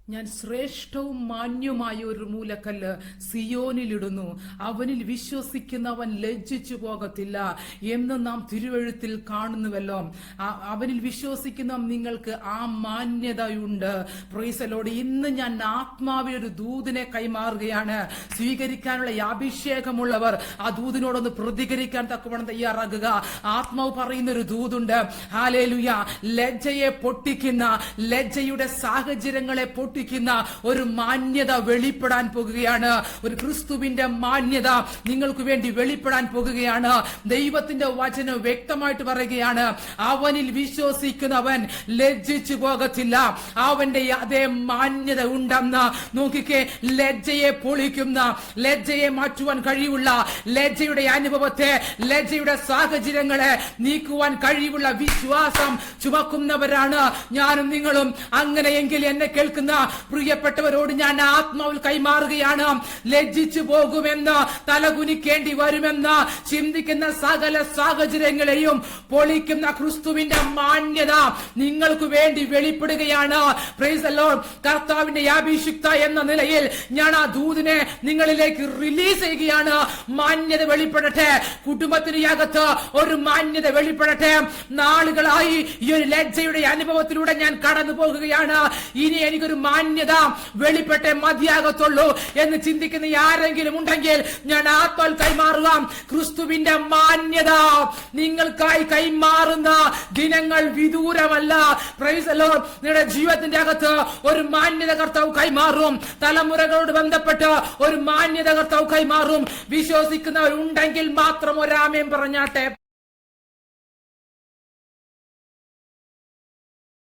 ഞാൻ ശ്രേഷ്ഠവും മാന്യമായ ഒരു മൂലക്കല്ല് സിയോനിലിടുന്നു, അവനിൽ വിശ്വസിക്കുന്നവൻ ലജ്ജിച്ചു പോകത്തില്ല എന്ന് നാം തിരുവെഴുത്തിൽ കാണുന്നുവല്ലോ. അവനിൽ വിശ്വസിക്കുന്ന നിങ്ങൾക്ക് ആ മാന്യതയുണ്ട്. Praise the Lord. ഇന്ന് ഞാൻ ആത്മാവിൽ ഒരു ദൂതിനെ കൈമാറുകയാണ്. സ്വീകരിക്കാനുള്ള അഭിഷേകമുള്ളവർ ആ ദൂതിനോടൊന്ന് പ്രതികരിക്കാൻ തക്കവണ്ണം തയ്യാറാകുക. ആത്മാവ് പറയുന്ന ഒരു ദൂതുണ്ട്. ഹല്ലേലൂയ. ലജ്ജയെ പൊട്ടിക്കുന്ന, ലജ്ജയുടെ സാഹചര്യങ്ങളെ പൊട്ടിക്കുന്ന ഒരു മാന്യത വെളിപ്പെടാൻ പോകുകയാണ്. ഒരു ക്രിസ്തുവിന്റെ മാന്യത നിങ്ങൾക്ക് വേണ്ടി വെളിപ്പെടാൻ പോകുകയാണ്. ദൈവത്തിന്റെ വചനം വ്യക്തമായിട്ട് പറയുകയാണ്, അവനിൽ വിശ്വസിക്കുന്നവൻ ലജ്ജിച്ചു പോകത്തില്ല. അവന്റെ അതേ മാന്യത ഉണ്ടെന്ന്. നോക്കിക്കേ, ലജ്ജയെ പൊളിക്കുന്ന, ലജ്ജയെ മാറ്റുവാൻ കഴിവുള്ള, ലജ്ജയുടെ അനുഭവത്തെ, ലജ്ജയുടെ സാഹചര്യങ്ങളെ നീക്കുവാൻ കഴിവുള്ള വിശ്വാസം ചുമക്കുന്നവരാണ് ഞാനും നിങ്ങളും. അങ്ങനെയെങ്കിൽ എന്നെ കേൾക്കുന്ന പ്രിയപ്പെട്ടവരോട് ഞാൻ ആത്മാവിൽ കൈമാറുകയാണ്. ലജ്ജിച്ചു പോകുമെന്ന്, തലകുനിക്കേണ്ടി വരുമെന്ന് ചിന്തിക്കുന്ന സകല സാഹചര്യങ്ങളെയും പൊളിക്കുന്ന ക്രിസ്തുവിന്റെ മാന്യത നിങ്ങൾക്ക് വേണ്ടി വെളിപ്പെടുകയാണ്. Praise the Lord. കർത്താവിന്റെ അഭിഷിക്ത എന്ന നിലയിൽ ഞാൻ ആ ദൂതിനെ നിങ്ങളിലേക്ക് റിലീസ് ചെയ്യുകയാണ്. മാന്യത വെളിപ്പെടട്ടെ. കുടുംബത്തിന് അകത്ത് ഒരു മാന്യത വെളിപ്പെടട്ടെ. നാളുകളായി ഈ ഒരു ലജ്ജയുടെ അനുഭവത്തിലൂടെ ഞാൻ കടന്നു പോകുകയാണ്. ഇനി എനിക്കൊരു മാന്യത വെളിപ്പെട്ടെ മതിയാകത്തുള്ളൂ എന്ന് ചിന്തിക്കുന്ന ആരെങ്കിലും ഉണ്ടെങ്കിൽ ഞാൻ ആത്മാവിൽ കൈമാറുക. ക്രിസ്തുവിന്റെ മാന്യത നിങ്ങൾക്കായി കൈമാറുന്ന ദിനങ്ങൾ വിദൂരമല്ല. Praise the Lord. നിങ്ങളുടെ ജീവിതത്തിന്റെ അകത്ത് ഒരു മാന്യത കർത്താവ് കൈമാറും. തലമുറകളോട് ബന്ധപ്പെട്ട് ഒരു മാന്യത കർത്താവ് കൈമാറും. വിശ്വസിക്കുന്നവരുണ്ടെങ്കിൽ മാത്രം ഒരാമേൻ പറഞ്ഞാട്ടെ.